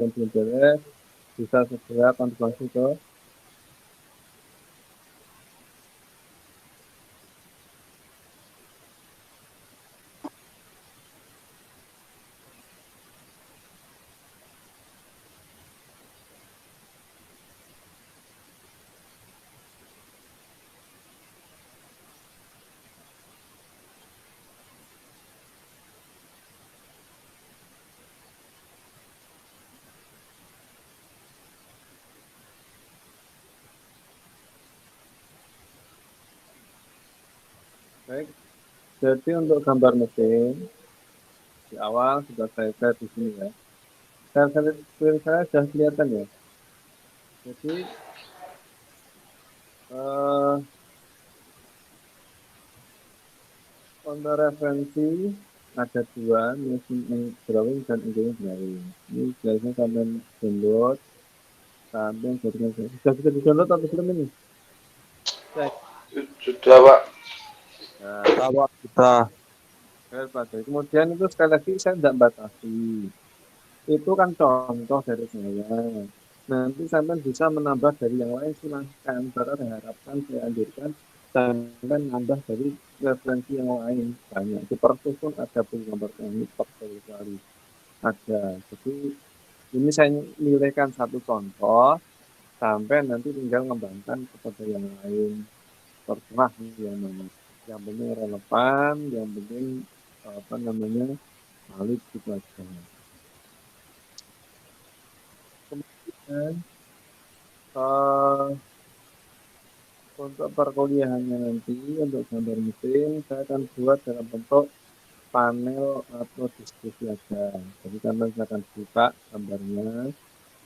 dan beres bisa segera konfirmasi ke baik. Jadi untuk gambar mesin di awal sudah saya share di sini ya. Screen saya sudah kelihatan ya. Jadi untuk referensi ada dua, mesin drawing dan engineering drawing. Ini biasanya kalian download sampai jadikan sudah bisa di download atau belum ini? Cek. Sudah, Pak. Nah, kalau sudah kemudian itu sekali lagi saya tidak batasi. Itu kan contoh dari saya. Nanti sampai bisa menambah dari yang lain silahkan. Karena diharapkan saya anjurkan sampai nambah dari referensi yang lain banyak. Di persis pun ada gambar teknik sekali ada. Jadi ini saya nilaikan satu contoh sampai nanti tinggal mengembangkan kepada yang lain. Terserah yang mana. Yang penting relevan, yang penting apa namanya valid itu aja. Kemudian untuk perkuliahannya nanti untuk gambar mesin saya akan buat dalam bentuk panel atau diskusi aja. Jadi karena saya akan buka gambarnya,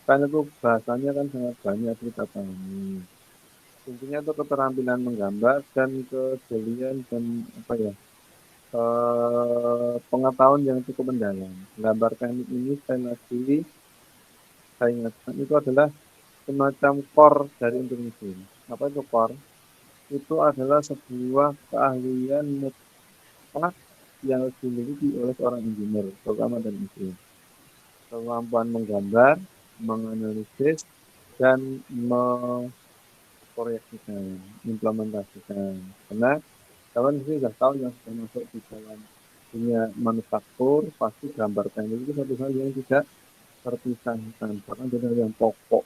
kan itu bahasanya kan sangat banyak kita pahami. Intinya itu keterampilan menggambar dan kejelian dan apa ya pengetahuan yang cukup mendalam. Gambar teknik ini sekali lagi saya ingatkan itu adalah semacam core dari untuk mesin. Apa itu core? Itu adalah sebuah keahlian mutlak yang harus dimiliki oleh seorang engineer, terutama dan mesin. Kemampuan menggambar, menganalisis, dan memproyeksikan, implementasikan. Karena kawan sih sudah tahu yang sudah masuk di dalam dunia manufaktur, pasti gambar teknik itu satu hal yang tidak terpisahkan, bahkan itu yang pokok,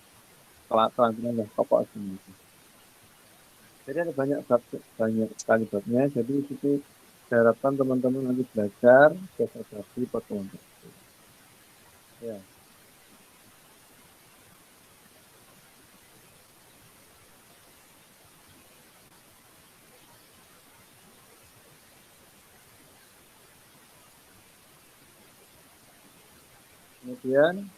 keterampilan yang pokok semua. Jadi ada banyak sekali babnya. Jadi itu saya harapkan teman-teman nanti belajar seperti pertemuan tersebut. Ya, kemudian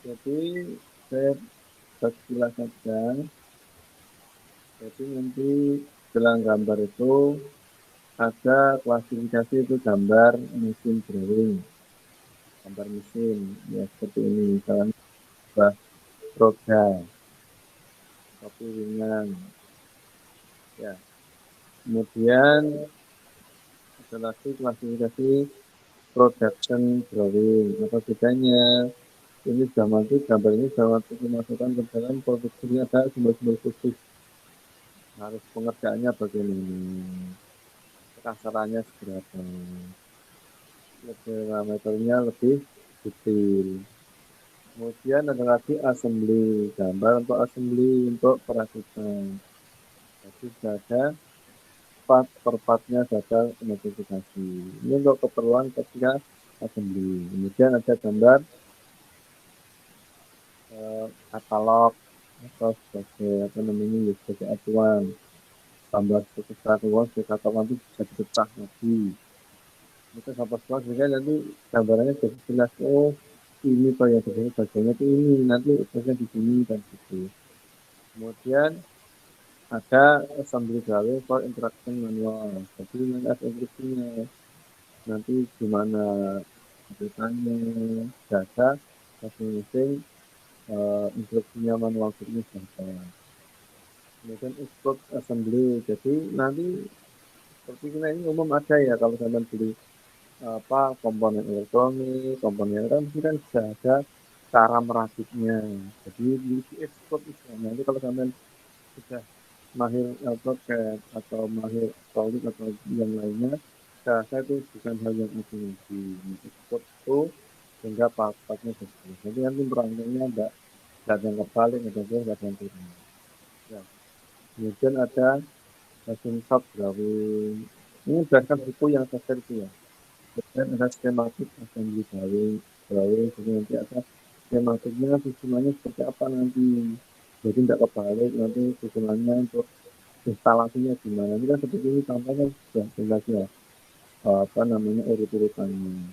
jadi saya sekilas saja. Jadi nanti dalam gambar itu ada klasifikasi itu gambar mesin drawing, gambar mesin ya seperti ini misalnya roda, topi ringan, ya. Kemudian ada lagi klasifikasi production drawing. Apa bedanya? Ini sudah mati, gambar ini sudah mati dimasukkan ke dalam produksinya ada simbol-simbol khusus. Harus pengerjaannya bagaimana? Kasarannya seberapa? Parameternya lebih detail. Kemudian ada lagi assembly, gambar untuk assembly untuk perakitan. Jadi sudah ada part per partnya data notifikasi. Ini untuk keperluan ketika assembly. Kemudian ada gambar katalog atau sebagai apa namanya ya sebagai acuan gambar sebagai acuan sebagai katalog itu bisa dipecah lagi Itu hapus sehingga nanti gambarannya jadi jelas. Oh, ini kok yang terjadi bagiannya itu ini nanti terusnya di sini dan gitu. Kemudian ada assembly drawing for interaction manual. Jadi nanti ada instruksinya. Nanti gimana ceritanya, data, masing-masing instruksinya manual ini siapa. Kemudian export assembly. Jadi nanti seperti ini umum ada ya kalau kalian beli apa komponen elektronik, komponen kan mesti kan sudah ada cara merakitnya. Jadi di ekspor itu nanti kalau kalian sudah mahir AutoCAD atau mahir Solid atau yang lainnya, saya itu bukan hal yang asing di ekspor itu sehingga part-partnya seperti jadi nanti perancangnya ada yang kebalik, ada yang turun. Ya. Kemudian ada mesin shop drawing. Ini berdasarkan buku yang saya share itu ya. Dan ada skematik assembly drawing, jadi nanti ada skematiknya susunannya seperti apa nanti. Jadi tidak kebalik nanti susunannya untuk instalasinya gimana. Ini kan seperti ini contohnya sudah jelas ya. Apa namanya urut-urutannya.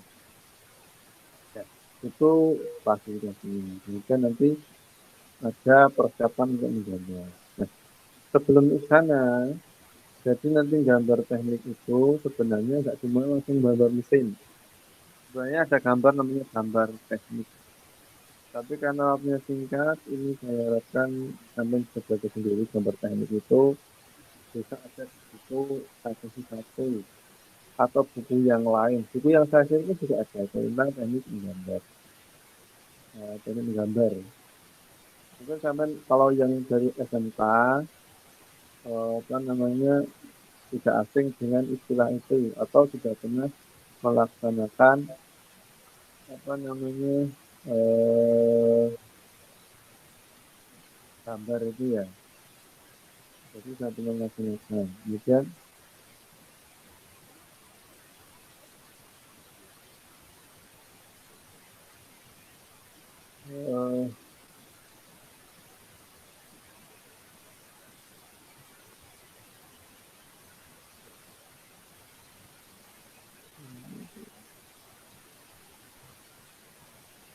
Ya. Itu fasilitasinya. Kemudian nanti ada persiapan untuk menggambar. Nah, sebelum ke sana, jadi nanti gambar teknik itu sebenarnya nggak cuma langsung gambar mesin. Sebenarnya ada gambar namanya gambar teknik. Tapi karena waktunya singkat, ini saya harapkan sampai sebagai sendiri gambar teknik itu bisa ada di buku satu atau buku yang lain. Buku yang saya share itu juga ada tentang teknik menggambar. Teknik menggambar. Mungkin sampai kalau yang dari SMK, apa namanya tidak asing dengan istilah itu atau tidak pernah melaksanakan apa namanya eh, gambar itu ya. Jadi saya pernah melaksanakan. Kemudian eh,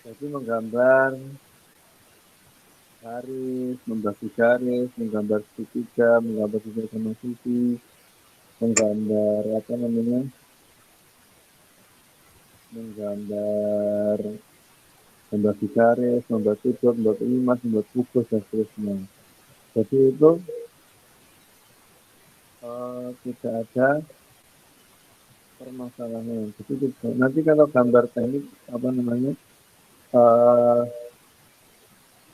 jadi menggambar garis, membagi garis, menggambar segitiga, menggambar tiga sama sisi, menggambar apa namanya, menggambar membagi garis, membuat sudut, membuat limas, membuat kubus dan seterusnya. Jadi itu tidak ada permasalahan. Jadi nanti kalau gambar teknik apa namanya eh,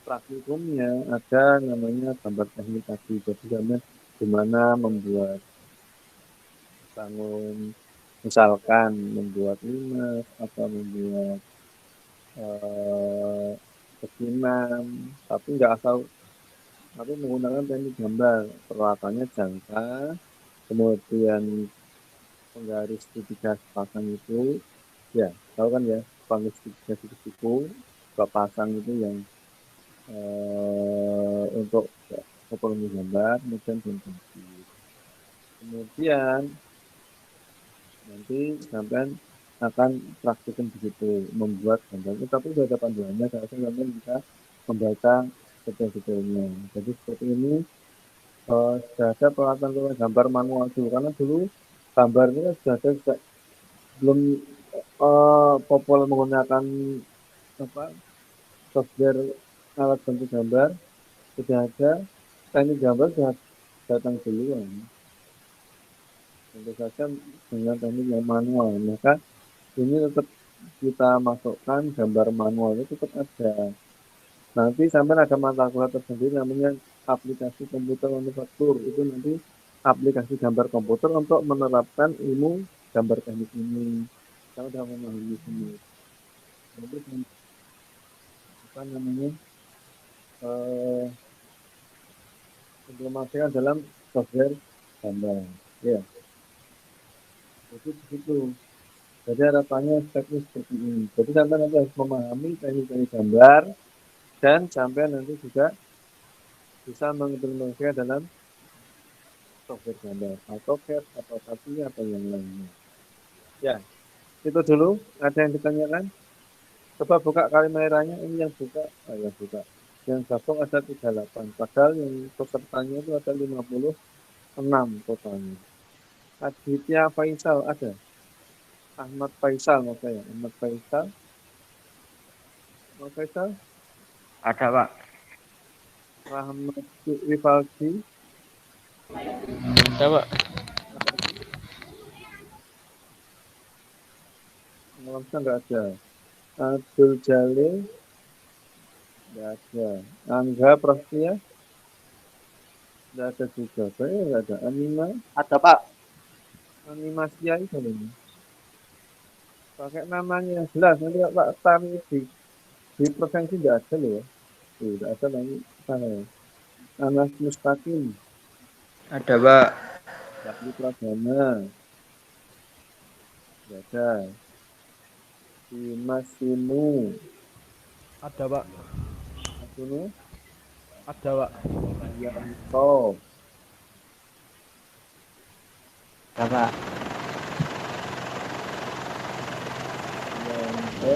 praktikumnya ada namanya gambar teknik tadi. Jadi gambar gimana membuat bangun, misalkan membuat limas atau membuat eh, pesanan, tapi nggak asal, tapi menggunakan teknik gambar. Peralatannya jangka, kemudian penggaris segitiga sepasang itu, ya tahu kan ya, penggaris segitiga siku dua pasang itu yang untuk keperluan gambar, kemudian bentuk. Kemudian nanti sampai akan praktikum di situ membuat gambar itu, tapi sudah ada panduannya, saya rasa sampai bisa membaca detail-detailnya. Jadi seperti ini sudah ada peralatan gambar manual dulu, karena dulu gambar ini kan sudah ada belum populer menggunakan apa software alat bantu gambar, sudah ada teknik gambar sudah datang duluan. Tentu saja dengan teknik yang manual, maka ini tetap kita masukkan gambar manual itu tetap ada. Nanti sampai ada mata kuliah tersendiri namanya aplikasi komputer manufaktur. Itu nanti aplikasi gambar komputer untuk menerapkan ilmu gambar teknik ini. Kita sudah memahami ini. Nanti apa namanya eh, implementasikan dalam software gambar. Ya, jadi begitu. Jadi harapannya stepnya seperti ini. Jadi sampai nanti harus memahami teknik-teknik gambar dan sampai nanti juga bisa mengimplementasikan dalam software gambar atau CAD atau satunya atau yang lainnya. Ya, Itu dulu, ada yang ditanyakan? Coba buka Kalimaheranya, ini yang buka, yang buka. Yang gabung ada 38, padahal yang pesertanya itu ada 56 totalnya. Aditya Faisal ada, Ahmad Faisal maksudnya, Ahmad Faisal, Ahmad Faisal, Ada, Pak. Rahmat Rivaldi, Ada, Pak. Malamsa nggak ada. Abdul Jalil, nggak ada. Angga Prastia, nggak ada juga. Saya nggak ada. Ada Pak. Animasia itu ini. Pakai namanya yang jelas. Nanti Pak Tani di provinsi nggak ada loh ya. Tuh, nggak ada lagi sana ya. Anas Mustaqim, Ada, Pak. Bakti Pradana, nggak ada. Dimas Sinu, Ada Pak, Sinu, ada Pak. Yanto, Ada, Pak. Yanto,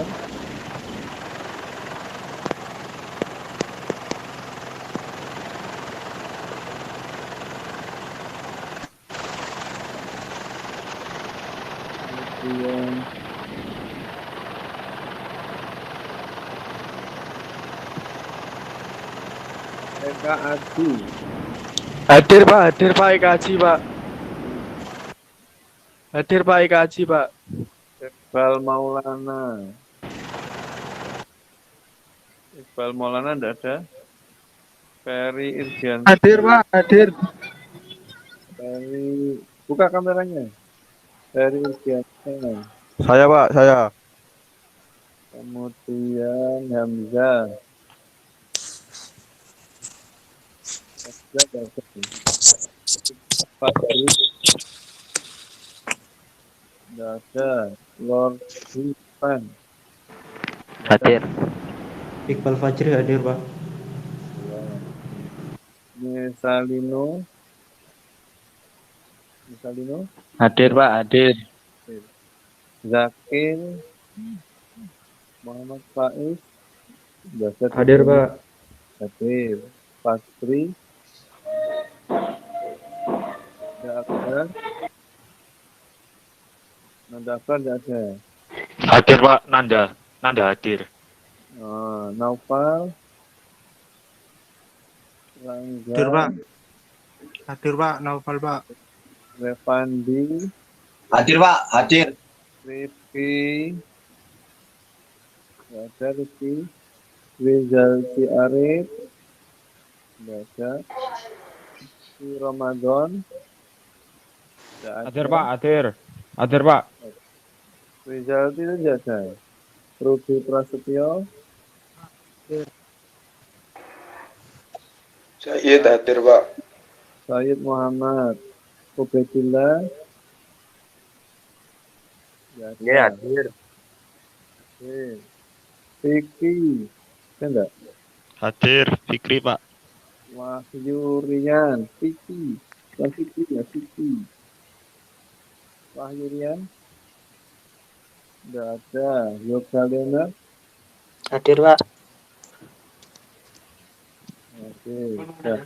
kemudian Eka Adi, Hadir Pak IKJ Pak. Hadir Pak IKJ Pak. Iqbal Maulana. Iqbal Maulana enggak ada. Ferry Irjian. Hadir Pak, hadir. Ferry, buka kameranya. Ferry Irjian. Saya Pak, saya. Kemudian Hamzah. Hamzah enggak ada. Fadri enggak ada. Lord Hifan. Hadir. Iqbal Fajri hadir Pak. Mesalino. Mesalino. Hadir, Pak. Hadir. Zakir. Muhammad Faiz. Enggak ada. Hadir Pak. Hadir. Fastri. Enggak ada. Nandafar enggak ada. Hadir, Pak. Nanda hadir. Naufal. Hadir Rangga. Pak. Hadir Pak, Naufal Pak. Revandi. Hadir Pak, hadir. Rifki. Enggak ada Rifki. Rizal Arif. Enggak ada. Si Ramadan. Enggak ada. Hadir Pak, hadir. Hadir Pak. Rizal itu enggak ada. Rudi Prasetyo. Sayyid hadir Pak. Sayyid Muhammad. Ubedillah. Enggak ada. Ya, hadir. Oke. Fikri. Enggak. Hadir Fikri Pak. Wahyu Rian. Fikri. Fikri. Wahyu Rian. Enggak ada. Yoga Leonard. Hadir Pak. Oke. Udah.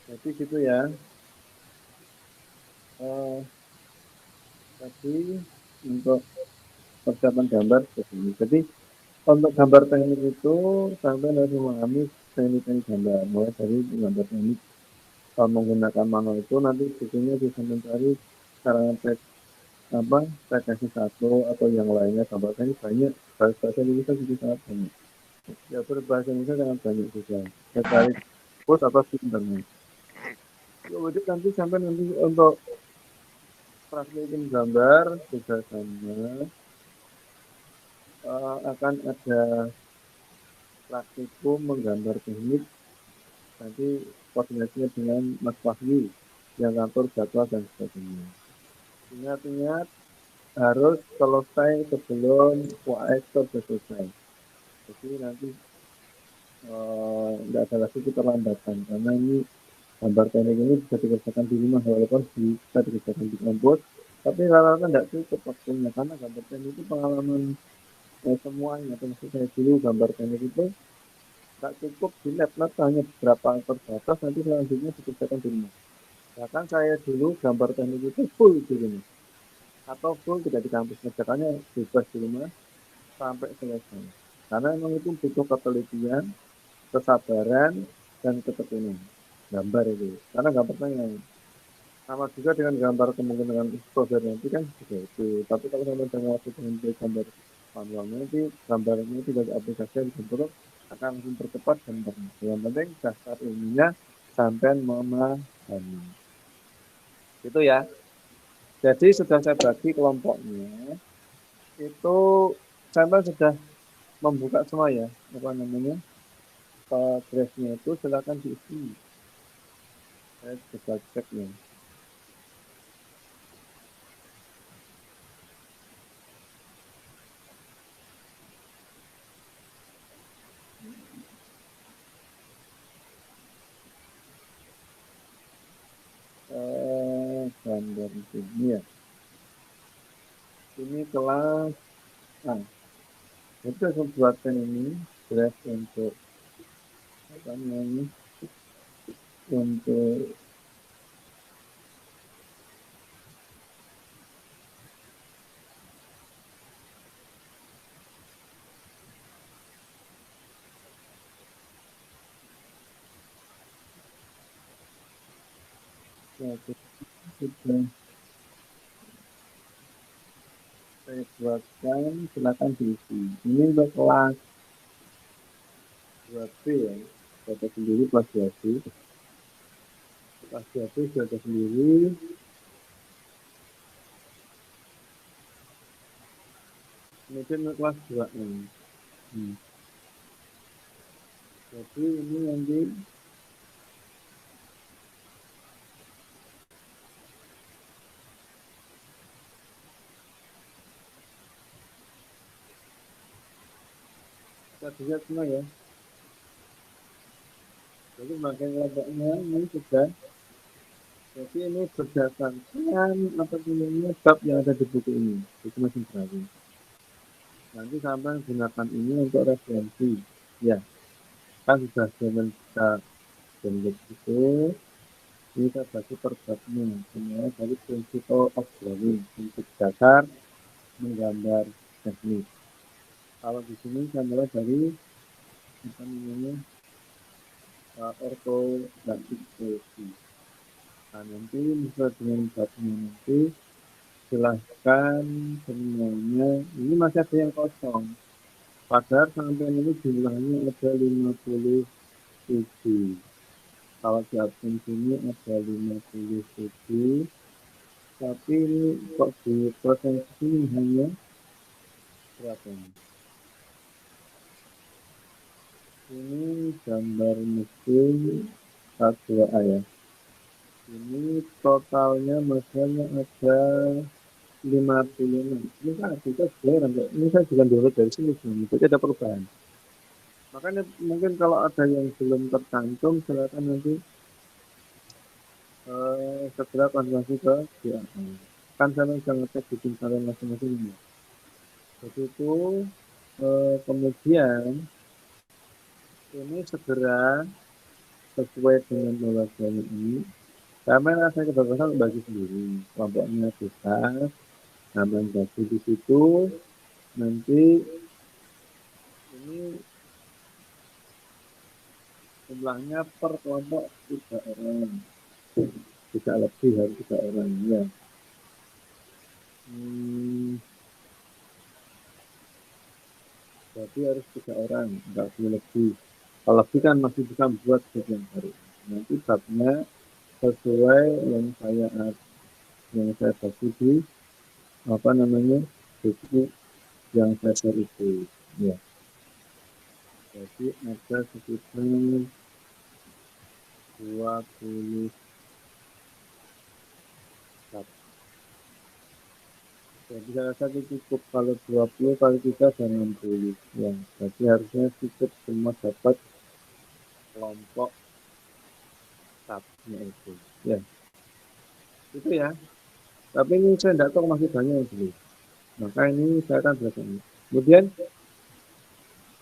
Jadi gitu ya. Tadi untuk persiapan gambar begini. Jadi untuk gambar teknik itu sampai harus memahami teknik gambar. Mulai dari gambar teknik menggunakan manual itu nanti bukunya bisa mencari cara ngetek TKC 1 atau yang lainnya gambar teknik banyak. Bahasa Indonesia juga sangat banyak. Ya berbahasa Indonesia sangat banyak juga. Saya cari post atau di internet. Kemudian nanti sampai nanti untuk praktikin gambar juga sama. Akan ada praktikum menggambar teknik nanti koordinasinya dengan Mas Wahyu yang kantor jadwal dan sebagainya. Ingat harus selesai sebelum UAS selesai. Jadi nanti nggak ada lagi keterlambatan karena ini gambar teknik ini bisa dikerjakan di rumah walaupun bisa dikerjakan di kampus Tapi rata-rata tidak cukup waktunya karena gambar teknik itu pengalaman semuanya. Termasuk saya dulu gambar teknik itu nggak cukup di laptop hanya beberapa terbatas nanti selanjutnya dikerjakan di rumah. Bahkan saya dulu gambar teknik itu full di rumah atau full tidak di kampus kerjakannya bebas di rumah sampai selesai. Karena memang itu butuh ketelitian, kesabaran, dan ketekunan gambar itu. Karena gambarnya sama juga dengan gambar kemungkinan dengan exposure nanti kan juga itu. Tapi kalau sama dengan waktu dengan gambar manualnya nanti gambarnya itu dari aplikasi yang dibentuk akan langsung percepat gambarnya. Yang penting dasar ilmunya sampai memahami. Itu ya. Jadi sudah saya bagi kelompoknya. Itu sampel sudah membuka semua ya. Apa namanya? Progresnya itu silakan diisi. Saya coba cek ya. Gambar ini ya. Ini kelas itu saya buatkan ini draft untuk apa namanya untuk ya, sudah saya buatkan silakan diisi. Ini untuk kelas 2B ya, data sendiri kelas 2B. Kelas 2B data sendiri. Kemudian untuk kelas 2A. Jadi ini nanti kita lihat semua ya. Jadi makin kelompoknya ini sudah. Jadi ini berdasarkan apa namanya bab yang ada di buku ini. Itu masih berarti. Nanti sampai gunakan ini untuk referensi. Ya, kan sudah kita bentuk itu. Ini kita bagi per babnya. Semuanya dari principle of drawing. Prinsip dasar menggambar teknik. Kalau di sini saya mulai dari apa namanya ortografik poesi. Nah, nanti misalnya dengan babnya nanti silahkan semuanya. Ini masih ada yang kosong. Padahal sampai ini jumlahnya ada 57. Kalau di absen sini ada 57. Tapi ini kok di proses ini hanya berapa? Ini gambar mesin A2A ya. Ini totalnya maksudnya ada 56. Ini kan kita sebenarnya ini saya juga download dari sini, jadi ada perubahan. Makanya mungkin kalau ada yang belum tercantum silakan nanti segera konsultasi ke dia. Kan saya bisa ngecek di tim kalian masing-masing ini. Jadi itu kemudian ini segera sesuai dengan pembagian ini. Karena saya kebetulan bagi sendiri kelompoknya besar, namanya bagi di situ. Nanti ini jumlahnya per kelompok 3 orang, tidak lebih harus 3 orang ya. Jadi harus 3 orang, enggak boleh lebih. Kalau lebih kan masih bisa buat yang baru. Nanti babnya sesuai yang saya bagi di apa namanya buku yang saya share itu ya. Jadi ada sekitar 20 bab. Jadi saya rasa cukup kalau 20 kali 3 dan 60 ya. Jadi harusnya cukup semua dapat kelompok tabnya itu ya. Itu ya. Tapi ini saya tidak tahu masih banyak yang belum. Maka ini saya akan belajar. Kemudian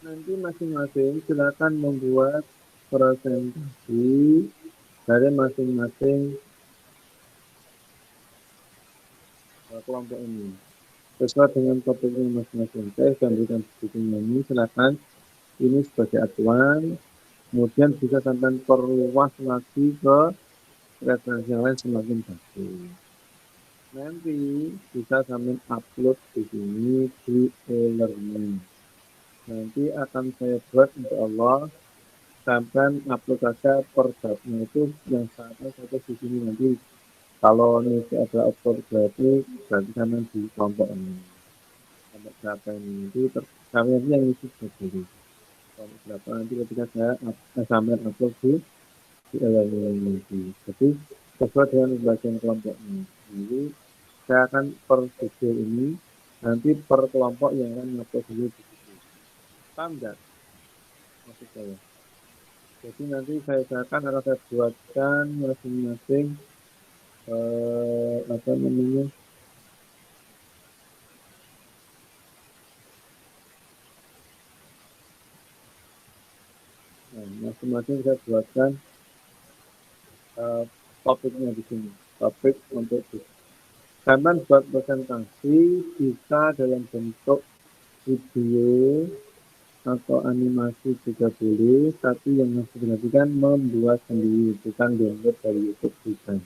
nanti masing-masing silakan membuat presentasi dari masing-masing kelompok ini sesuai dengan topiknya masing-masing. Saya akan berikan bukunya ini, silakan ini sebagai acuan. Kemudian bisa sampai perluas lagi ke referensi yang lain semakin bagus. Nanti bisa sampai upload di sini di e-learning. Nanti akan saya buat insya Allah sampai upload saja per babnya itu yang saatnya satu di sini nanti. Kalau nanti ada upload berarti sampai di kelompok ini. Sampai berapa ini nanti kami yang isi sendiri. Kalau berapa nanti ketika saya sampai upload di e-learning nanti. Jadi sesuai dengan bagian kelompoknya. Jadi saya akan per video ini nanti per kelompok yang akan ngupload dulu di situ. Paham nggak maksud saya? Jadi nanti saya akan saya buatkan masing-masing apa namanya masing-masing saya buatkan topiknya di sini. Topik untuk Sampai buat presentasi bisa dalam bentuk video atau animasi juga boleh, tapi yang harus diperhatikan membuat sendiri, bukan download dari YouTube bukan.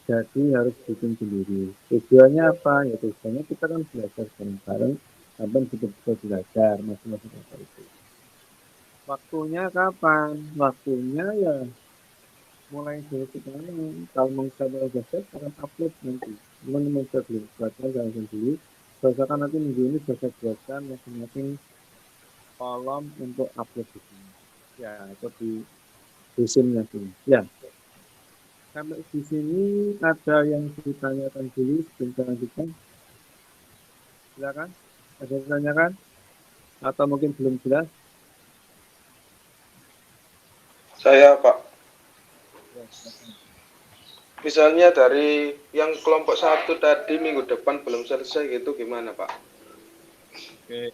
Jadi harus bikin sendiri. Tujuannya apa? Ya tujuannya kita kan belajar bareng-bareng, sampai betul-betul belajar masing-masing apa itu. Waktunya kapan? Waktunya ya mulai dari sekarang. Kalau mau saya belajar, akan upload nanti. Teman-teman saya belum baca, jangan sendiri. Bacakan nanti minggu ini saya buatkan masing-masing kolom untuk upload di sini. Ya, atau di dusunnya sini. Ya. Sampai di sini ada yang ditanyakan dulu sebelum kita lanjutkan. Silakan. Ada yang ditanyakan? Atau mungkin belum jelas? Saya, Pak. Ya, silakan. Misalnya dari yang kelompok 1 tadi minggu depan belum selesai gitu gimana, Pak? Oke.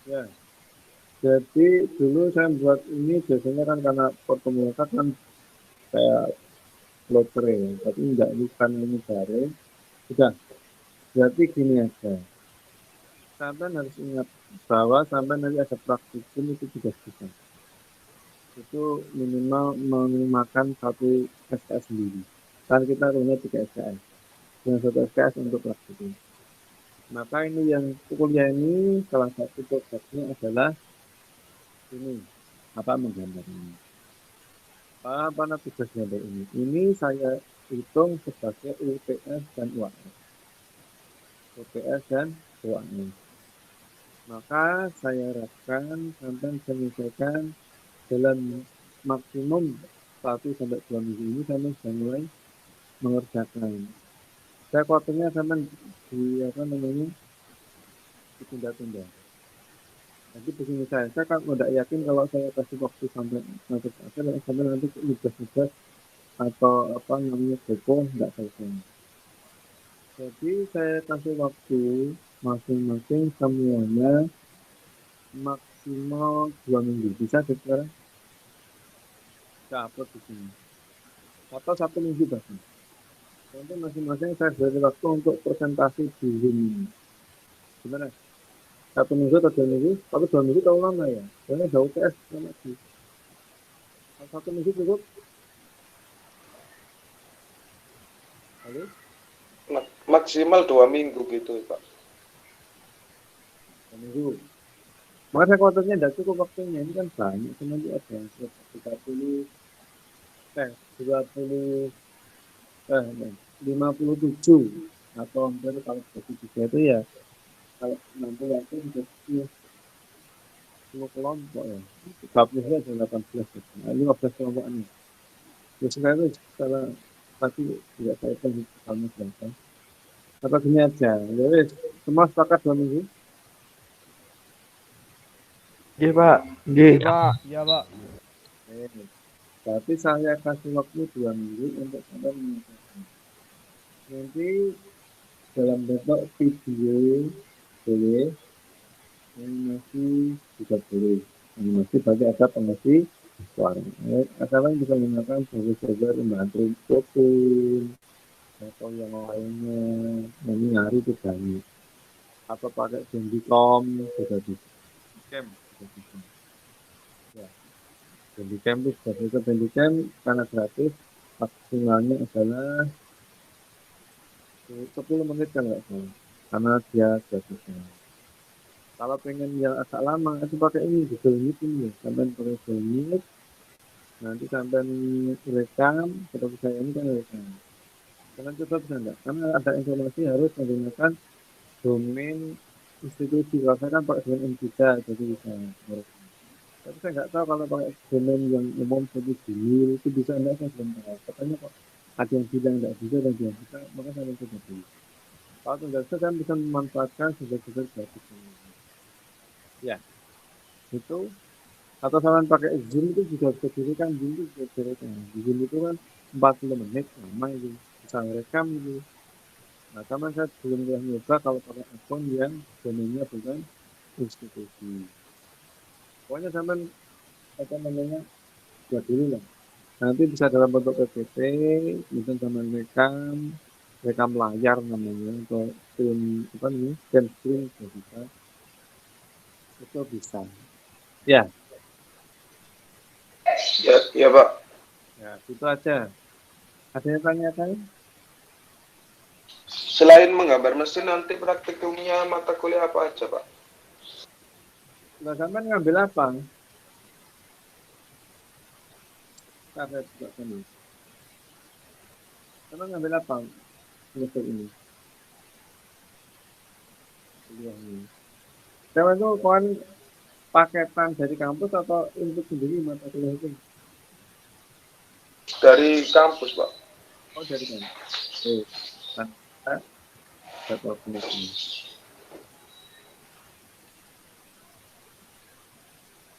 Ya. Jadi dulu saya buat ini biasanya kan karena pertemuan kan kayak lotre ya, tapi enggak bukan ini bareng. Sudah. Berarti gini aja. Sampai harus ingat bahwa sampai nanti ada praktikum itu juga bisa. Itu minimal memakan satu SKS sendiri. Kan kita punya 3 SKS. Yang 1 SKS untuk praktikum. Maka ini yang kuliah ini salah satu tugasnya adalah ini apa menggambar ini. Apa tugasnya ini? Ini saya hitung sebagai UTS dan UAS. UTS dan UAS. Maka saya harapkan sampai menyelesaikan dalam maksimum 1-2 minggu ini sampai sudah mulai mengerjakan. Saya khawatirnya sampai di apa namanya ditunda-tunda. Nanti begini saya kan tidak yakin kalau saya kasih waktu sampai nanti nugas-nugas atau apa namanya depo tidak selesai. Jadi saya kasih waktu masing-masing semuanya maksimal 2 minggu. Bisa sekarang? Saya upload di sini. Atau 1 minggu bahkan. Nanti masing-masing saya beri waktu untuk presentasi di Zoom ini. Gimana? 1 minggu atau 2 minggu? Tapi 2 minggu terlalu lama ya. Karena jauh UTS lagi. 1 minggu cukup? Halo? Maksimal 2 minggu gitu, Pak. 2 minggu. Maka saya khawatirnya tidak cukup waktunya. Ini kan banyak. Nanti ada 30, 20, 57 atau hampir kalau 23 itu ya kalau 60 waktu sudah 10 kelompok ya. Babnya ada 18. Nah, 15 kelompok ini. Ya sekarang itu secara pasti tidak saya tahu kamu berapa. Atau gini aja, ya wes, semua sepakat 2 minggu. Nggih, Pak. Nggih, Pak. Iya, Pak. Oke. Tapi saya kasih waktu 2 minggu untuk Anda menyelesaikan. Nanti dalam bentuk video boleh, animasi juga boleh. Animasi bagi ada pengisi suara. Asalkan bisa menggunakan server membantu foto atau yang lainnya. Ini hari itu banyak. Atau pakai Bandicam juga bisa. Cam juga bisa. Ya, Bandicam itu sudah bisa. Bandicam karena gratis, maksimalnya adalah 10 menit kan nggak salah. Karena dia gratis. Kalau pengen yang agak lama, itu pakai ini Google Meet ini ya. Sampai pakai Google Meet, nanti sampai rekam, seperti saya ini kan rekam. Karena coba bisa enggak? Karena ada informasi harus menggunakan domain institusi. Kalau saya kan pakai domain M3, jadi bisa merekam. Tapi saya nggak tahu kalau pakai domain yang umum seperti Gmail itu bisa enggak, saya belum tahu. Katanya kok ada yang bilang enggak bisa dan yang bisa, maka saya coba dulu. Kalau tidak bisa, kan bisa memanfaatkan sumber-sumber gratis ini. Ya, itu atau kalian pakai Zoom itu juga bisa direkam. Zoom itu bisa direkam. Di Zoom itu kan 40 menit lama itu bisa rekam itu. Nah, sama saya belum pernah nyoba kalau pakai akun yang domainnya bukan institusi. Pokoknya sampai apa namanya buat dulu lah. Nanti bisa dalam bentuk PPT, bisa sama rekam layar namanya atau screen apa nih, screen juga bisa. Itu bisa. Ya, Ya Pak. ya itu aja. Ada yang tanyakan? Selain menggambar mesin nanti praktikumnya mata kuliah apa aja Pak? Nah, sampai ngambil apa? Saya juga ini. Sampai ngambil apa? Semester ini. Kuliah ini. Saya itu kan paketan dari kampus atau untuk sendiri mata kuliah itu? Dari kampus Pak. Oh, dari kampus. Nah, satu ini.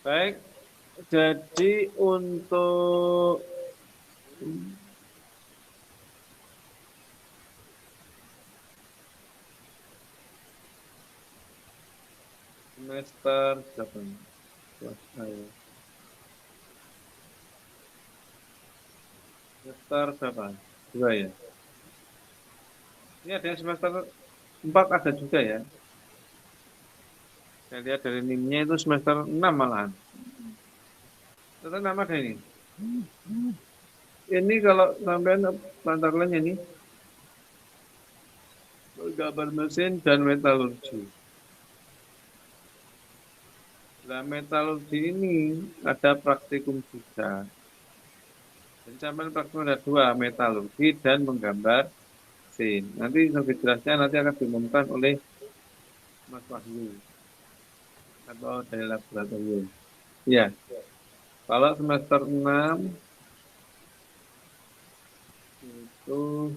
Baik, jadi untuk semester 8 kelas saya. Semester berapa? 2 ya. Ini ada yang semester 4 ada juga ya. Saya lihat dari NIM-nya itu semester 6 malahan. Ternyata nama ada ini. Ini kalau sampean mata kuliahnya ini gambar mesin dan metalurgi. Nah, metalurgi ini ada praktikum juga. Jadi sampai praktikum ada 2, metalurgi dan menggambar mesin. Nanti lebih jelasnya nanti akan diumumkan oleh Mas Wahyu atau dari laboratorium. Ya, kalau semester 6 itu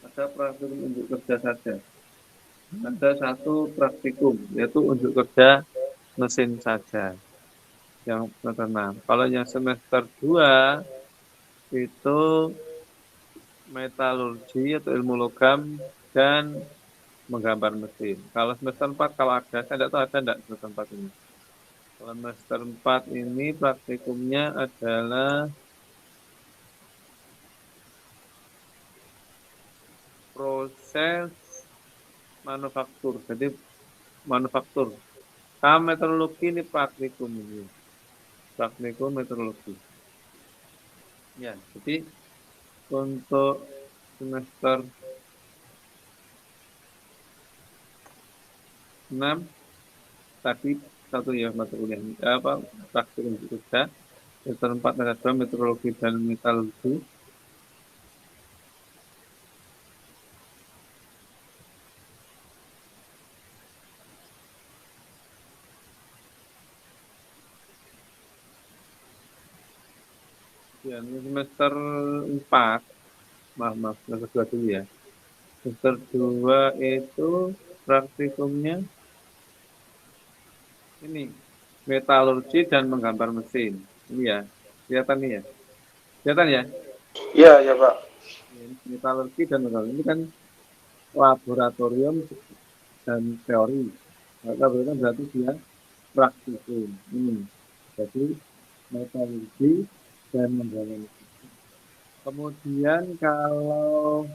ada praktikum unjuk kerja saja. Ada 1 praktikum, yaitu unjuk kerja mesin saja. Yang semester 6. Kalau yang semester 2 itu metalurgi atau ilmu logam dan menggambar mesin. Kalau semester 4 kalau ada, saya tidak tahu ada enggak semester 4 ini. Kalau semester 4 ini praktikumnya adalah proses manufaktur. Jadi manufaktur. Sama meteorologi ini praktikum ini. Praktikum meteorologi. Ya, jadi untuk semester 6 tadi 1 ya mata kuliah apa praktikum kerja. Semester 4 ada 2 meteorologi dan metalurgi. Ya, ini semester 4, maaf, semester 2 dulu ya. Semester 2 itu praktikumnya Ini metalurgi dan menggambar mesin. Ini ya, kelihatan nih ya. Kelihatan ya? Iya, ya Pak. Ini metalurgi dan menggambar ini kan laboratorium dan teori. Nah, laboratorium berarti dia praktikum. Ini. Jadi metalurgi dan menggambar mesin. Kemudian kalau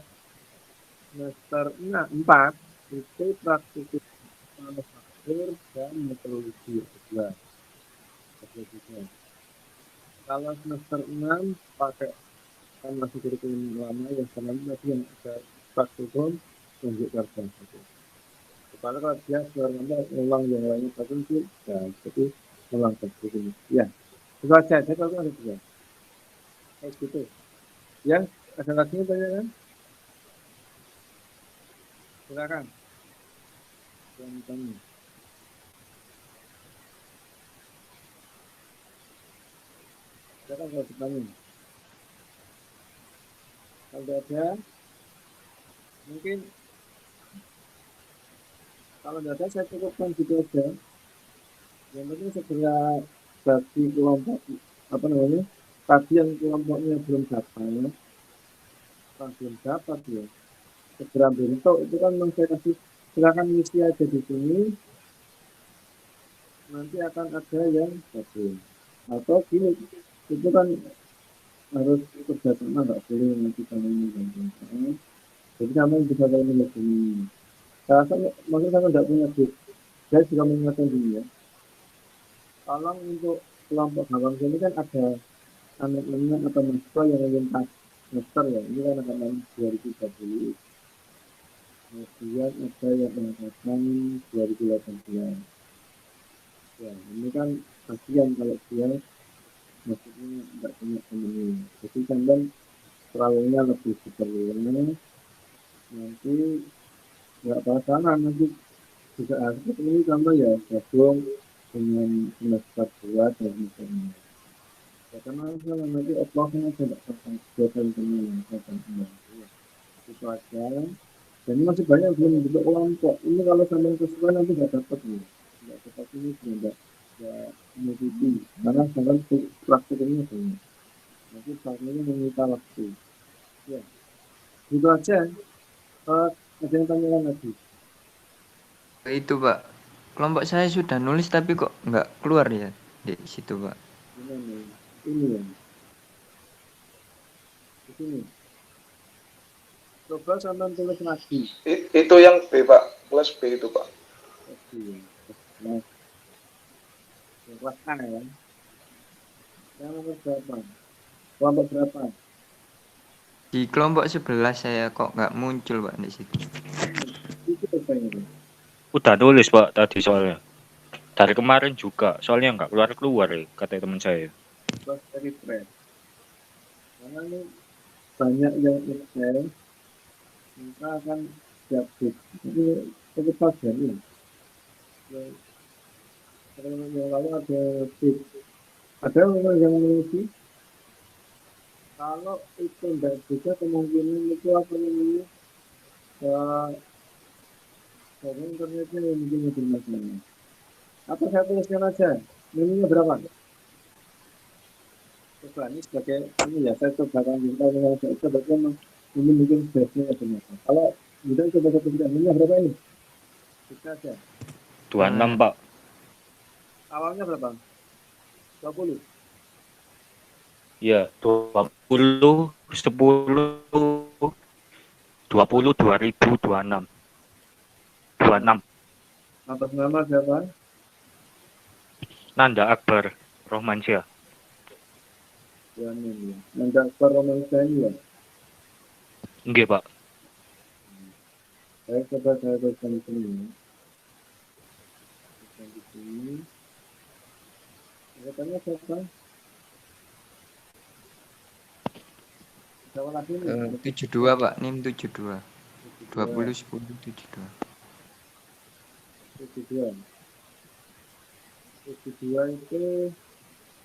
semester 4 itu praktikum manufaktur dan metrologi kedua. Kalau semester 6 pakai kan masih kurikulum lama yang selanjutnya tadi yang ada praktikum tunjuk kerja. Karena kalau dia sebenarnya ulang yang lainnya tertentu, ya jadi ulang praktikum. Ya, itu aja. Saya tahu ada juga. Kayak gitu. Ya, ada lagi tanya kan? Silakan. Yang tanya. Silakan kalau bertanya. Kalau ada, mungkin kalau tidak ada saya cukupkan gitu aja. Yang penting segera bagi kelompok apa namanya tadi yang kelompoknya belum dapat ya segera bentuk itu kan memang saya kasih silakan isi aja di sini nanti akan ada yang gabung atau gini itu kan harus kerjasama nggak boleh nanti kalian gabung jadi kamu bisa kalian begini saya rasa maksudnya kamu tidak punya duit saya juga mengingatkan dulu ya tolong untuk kelompok gabung ini kan ada anak-anak atau mahasiswa yang lintas semester ya ini kan akan 2030 kemudian ada yang angkatan 2018 ya ini kan kasihan kalau dia maksudnya tidak punya temennya jadi kan terlalunya lebih seperlunya nanti nggak pasangan nanti bisa akhir ini sama ya gabung dengan semester 2 dan misalnya ya karena nanti oplosnya tidak pasang buatan teman itu aja dan ini masih banyak yang belum bentuk kelompok ini kalau sampai kesukaan nanti nggak dapat nih nggak dapat ini tidak mengikuti karena sampai praktiknya banyak nanti praktiknya meminta waktu ya itu aja ada yang tanyakan lagi Itu Pak, kelompok saya sudah nulis tapi kok nggak keluar ya di situ Pak. gimana ini ya di sini coba sampai tulis lagi Itu yang B Pak, kelas B itu Pak. lagi ya nah yang kelas A ya yang nomor berapa kelompok berapa Di kelompok 11 saya kok nggak muncul Pak di situ. itu apa ini Udah nulis Pak tadi soalnya. Dari kemarin juga, soalnya nggak keluar-keluar ya, kata teman saya. terus dari press karena ini banyak yang Excel maka akan siap ini cukup saja nih yang lalu ada tip ada yang mengisi kalau itu tidak bisa kemungkinan itu apa namanya internetnya yang mungkin bermasalah apa saya tuliskan aja minimnya berapa coba ini sebagai ini ya saya coba kan kita dengan saya coba ini mungkin base-nya bermasalah kalau tidak coba satu tidak minimnya berapa ini bisa aja 26 Pak. awalnya berapa 20 Iya, 20, 10, 20, 2026. 26. atas nama siapa Nanda Akbar Rohmansyah. ya ini Nanda Romansyah ini ya Nggih, Pak. saya coba saya tuliskan di sini di sini katanya siapa siapa lagi nih 72 Pak, NIM 72. 20 10 72. 72 itu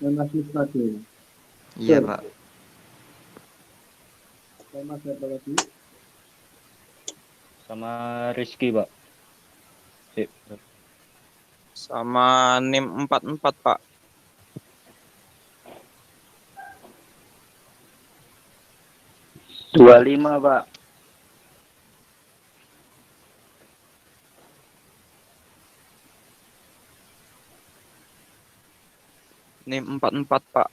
masih stabil Iya Pak. sama siapa lagi Sama Rizky, Pak. Sip. Sama NIM 44, Pak. Dua lima Pak. NIM 44, Pak.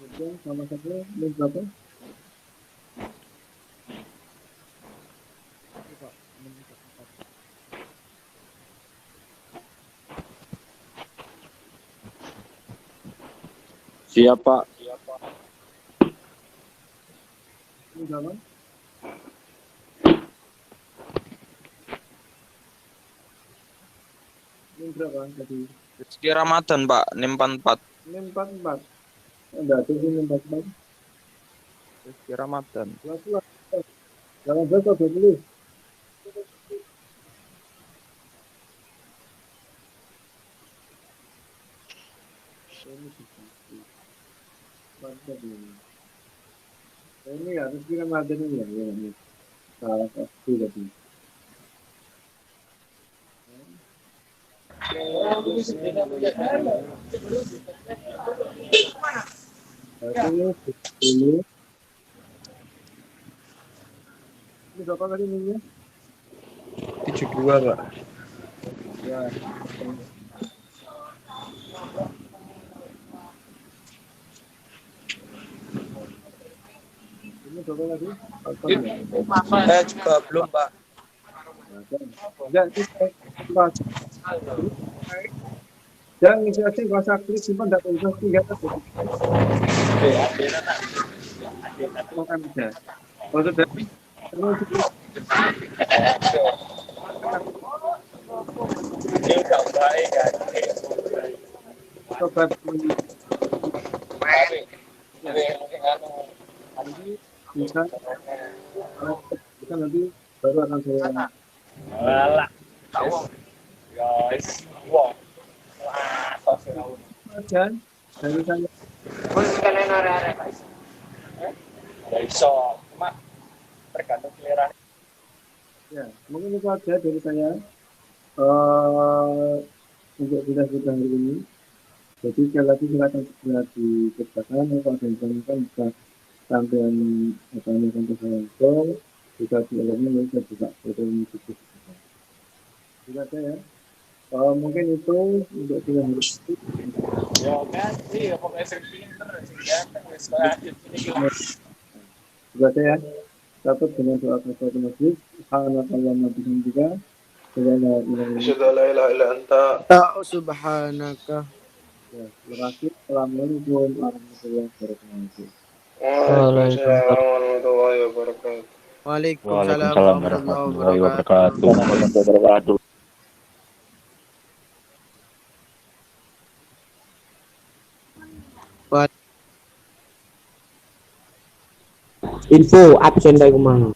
Oke, sama satu, NIM berapa? Siap, Pak. NIM berapa? NIM berapa tadi? Rizky Ramadan, Pak. NIM 44. NIM 44. Ada tuh NIM 44. Rizky Ramadan. Kelas 18 atau 20? Ini harus kita Ramadan ini ya, ini salah satu tadi. Ini berapa tadi NIM-nya? 72, Pak. Ya. Ini berapa lagi? Saya juga belum, Pak. Jangan inisiasi bahasa aktif simpan data inisiasi nggak tahu. Makan aja. Kalau dari coba bisa nanti baru akan saya dan dari saya ya mungkin itu aja dari saya untuk sudah hari ini. Jadi sekali lagi silakan segera dikerjakan kalau ada yang ditanyakan bisa sampai sampai saya langsung bisa dialognya bisa juga foto ini cukup sudah ada ya. Mungkin itu untuk tiga hari itu. Sudah ada ya. Dapat dengan doa kata masjid. Subhanallah juga. Asyhadu an la ilaha illa anta. Subhanaka. Ya, terima kasih. Assalamualaikum warahmatullahi wabarakatuh. Waalaikumsalam warahmatullahi wabarakatuh. Waalaikumsalam warahmatullahi wabarakatuh. Info absen dari kemana?